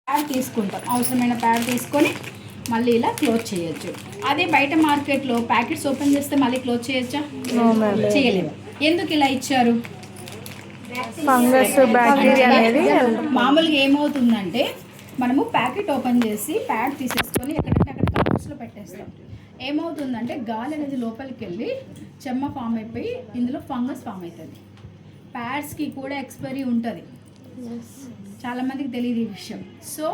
Pad తీసుకుంటాం, అవసరమైన pad తీసుకొని మళ్ళీ ఇలా క్లోజ్ చేయొచ్చు. అదే బయట మార్కెట్లో ప్యాకెట్స్ ఓపెన్ చేస్తే మళ్ళీ క్లోజ్ చేయొచ్చా? చేయలేము. ఎందుకు ఇలా ఇచ్చారు? ఫంగస్ బ్యాక్టీరియా అనేది మామూలుగా ఏమవుతుందంటే మనము ప్యాకెట్ ఓపెన్ చేసి ప్యాడ్ తీసేసుకొని ఎక్కడంటే అక్కడ కవర్స్లో పెట్టేస్తాం. ఏమవుతుందంటే గాలి అనేది లోపలికి వెళ్ళి చెమ్మ ఫామ్ అయిపోయి ఇందులో ఫంగస్ ఫామ్ అవుతుంది. ప్యాడ్స్కి కూడా ఎక్స్పైరీ ఉంటుంది, చాలామందికి తెలియదు ఈ విషయం. సో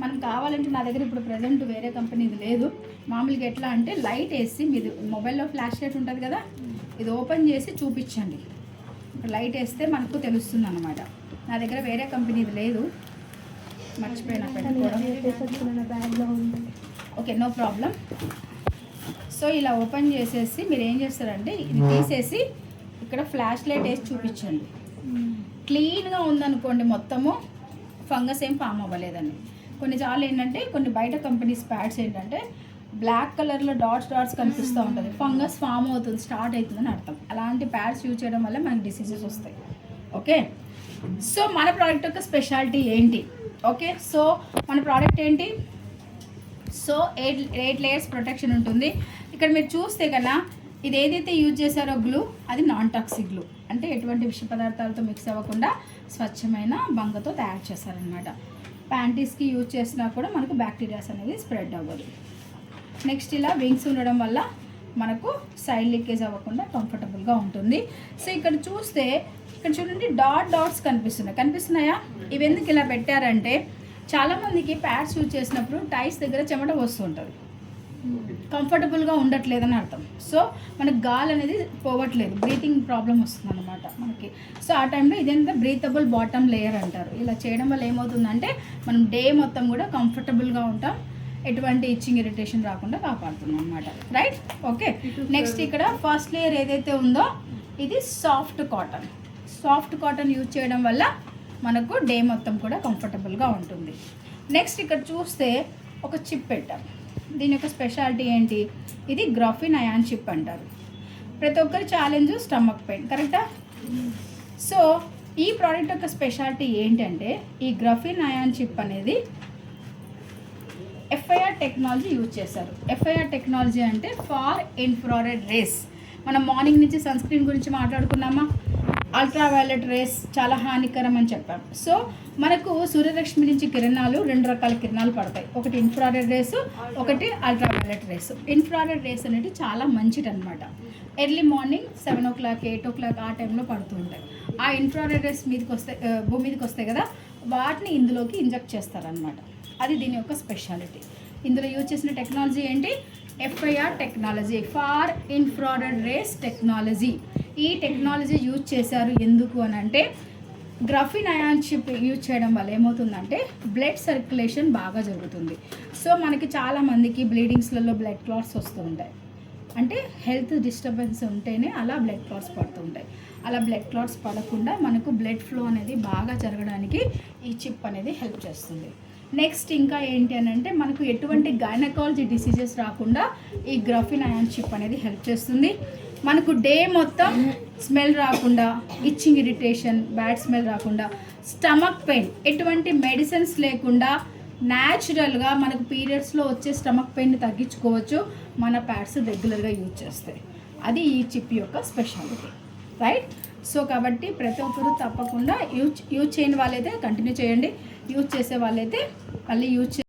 మనం కావాలంటే నా దగ్గర ఇప్పుడు ప్రజెంట్ వేరే కంపెనీది లేదు. మామూలుగా ఎట్లా అంటే లైట్ వేసి మీరు మొబైల్లో ఫ్లాష్ లైట్ ఉంటుంది కదా, ఇది ఓపెన్ చేసి చూపించండి. లైట్ వేస్తే మనకు తెలుస్తుంది అన్నమాట. నా దగ్గర వేరే కంపెనీది లేదు, మర్చిపోయినా పెట్టుకోవడం. Okay, no problem. సో ఇలా ఓపెన్ చేసేసి మీరు ఏం చేస్తారంటే ఇది తీసేసి ఇక్కడ ఫ్లాష్ లైట్ వేసి చూపించండి. క్లీన్గా ఉందనుకోండి, మొత్తము ఫంగస్ ఏం ఫామ్ అవ్వలేదండి. కొన్నిసార్లు ఏంటంటే కొన్ని బయట కంపెనీస్ ప్యాడ్స్ ఏంటంటే బ్లాక్ కలర్లో డాట్స్ కనిపిస్తూ ఉంటుంది, ఫంగస్ ఫామ్ అవుతుంది, స్టార్ట్ అవుతుందని అర్థం. అలాంటి ప్యాడ్స్ యూజ్ చేయడం వల్ల మనకి డిసీజెస్ వస్తాయి. ఓకే, సో మన ప్రోడక్ట్ యొక్క స్పెషాలిటీ ఏంటి? ఓకే, సో మన ప్రోడక్ట్ ఏంటి? సో 8 లేయర్స్ ప్రొటెక్షన్ ఉంటుంది. ఇక్కడ మీరు చూస్తే కదా ఇది ఏదైతే యూజ్ చేశారో గ్లూ, అది నాన్ టాక్సిక్ గ్లూ, అంటే ఎటువంటి విష పదార్థాలతో మిక్స్ అవ్వకుండా స్వచ్ఛమైన బంగతో తయారు చేస్తారనమాట. ప్యాంటీస్కి యూజ్ చేసినా కూడా మనకు బ్యాక్టీరియాస్ అనేది స్ప్రెడ్ అవ్వదు. నెక్స్ట్ ఇలా వింగ్స్ ఉండడం వల్ల మనకు సైడ్ లీకేజ్ అవ్వకుండా కంఫర్టబుల్గా ఉంటుంది. సో ఇక్కడ చూస్తే ఇక్కడ చూడండి డాట్స్ కనిపిస్తున్నాయా? ఇవి ఎందుకు ఇలా పెట్టారంటే చాలామందికి ప్యాడ్స్ యూజ్ చేసినప్పుడు టైస్ దగ్గర చెమట వస్తుంటుంది, కంఫర్టబుల్గా ఉండట్లేదని అర్థం. సో మనకు గాలి అనేది పోవట్లేదు, బ్రీతింగ్ ప్రాబ్లం వస్తుంది అనమాట మనకి. సో ఆ టైంలో ఇదేంటంటే బ్రీతబుల్ బాటమ్ లేయర్ అంటారు. ఇలా చేయడం వల్ల ఏమవుతుందంటే మనం డే మొత్తం కూడా కంఫర్టబుల్గా ఉంటాం, ఎటువంటి ఇచ్చింగ్ ఇరిటేషన్ రాకుండా కాపాడుతున్నాం అనమాట. రైట్? ఓకే, నెక్స్ట్ ఇక్కడ ఫస్ట్ లేయర్ ఏదైతే ఉందో ఇది సాఫ్ట్ కాటన్ యూజ్ చేయడం వల్ల మనకు డే మొత్తం కూడా కంఫర్టబుల్గా ఉంటుంది. నెక్స్ట్ ఇక్కడ చూస్తే ఒక చిప్ పెట్టాం. దీని యొక్క స్పెషాలిటీ ఏంటి? ఇది గ్రాఫిన్ అయాన్ చిప్ అంటారు. ప్రతి ఒక్కరి ఛాలెంజ్ స్టమక్ పెయిన్, కరెక్టా? సో ఈ ప్రోడక్ట్ యొక్క స్పెషాలిటీ ఏంటంటే ఈ గ్రాఫిన్ అయాన్ చిప్ అనేది FIR టెక్నాలజీ యూజ్ చేశారు. FIR టెక్నాలజీ అంటే ఫార్ ఇన్ఫ్రారెడ్ రేస్. మనం మార్నింగ్ నుంచి సన్ స్క్రీన్ గురించి మాట్లాడుకున్నామా? అల్ట్రావైలెట్ రేస్ చాలా హానికరం అని చెప్పాం. సో మనకు సూర్యరశ్మి నుంచి కిరణాలు 2 రకాల కిరణాలు పడతాయి, ఒకటి ఇన్ఫ్రారెడ్ రేసు, ఒకటి అల్ట్రావైలెట్ రేసు. ఇన్ఫ్రారెడ్ రేస్ అనేది చాలా మంచిది అనమాట. ఎర్లీ మార్నింగ్ 7 o'clock 8 o'clock ఆ టైంలో పడుతూ ఉంటాయి. ఆ ఇన్ఫ్రారెడ్ రేస్ భూమి మీదకి వస్తాయి కదా, వాటిని ఇందులోకి ఇంజెక్ట్ చేస్తారనమాట. అది దీని యొక్క స్పెషాలిటీ. ఇందులో యూజ్ చేసిన టెక్నాలజీ ఏంటి? FIR technology, far infrared rays technology. ఈ టెక్నాలజీ యూజ్ చేశారు ఎందుకు అని అంటే గ్రాఫిన్ అయాన్ చిప్ యూజ్ చేయడం వల్ల ఏమవుతుందంటే బ్లడ్ సర్క్యులేషన్ బాగా జరుగుతుంది. సో మనకి చాలామందికి బ్లీడింగ్స్లలో బ్లడ్ క్లాట్స్ వస్తూ ఉంటాయి, అంటే హెల్త్ డిస్టర్బెన్స్ ఉంటేనే అలా బ్లడ్ క్లాట్స్ పడుతూ ఉంటాయి. అలా బ్లడ్ క్లాట్స్ పడకుండా మనకు బ్లడ్ ఫ్లో అనేది బాగా జరగడానికి ఈ చిప్ అనేది హెల్ప్ చేస్తుంది. నెక్స్ట్ ఇంకా ఏంటి అని అంటే మనకు ఎటువంటి గైనకాలజీ డిసీజెస్ రాకుండా ఈ గ్రాఫిన్ అయాన్ చిప్ అనేది హెల్ప్ చేస్తుంది. మనకు డే మొత్తం స్మెల్ రాకుండా, ఇచ్చింగ్ ఇరిటేషన్, బ్యాడ్ స్మెల్ రాకుండా, స్టమక్ పెయిన్, ఎటువంటి మెడిసిన్స్ లేకుండా న్యాచురల్గా మనకు పీరియడ్స్లో వచ్చే స్టమక్ పెయిన్ని తగ్గించుకోవచ్చు మన ప్యాడ్స్ రెగ్యులర్గా యూజ్ చేస్తాయి. అది ఈ చిప్ యొక్క స్పెషాలిటీ. రైట్? సో కాబట్టి ప్రతి ఒక్కరు తప్పకుండా యూజ్ చేయని వాళ్ళైతే కంటిన్యూ చేయండి, యూజ్ చేసే వాళ్ళైతే మళ్ళీ యూజ్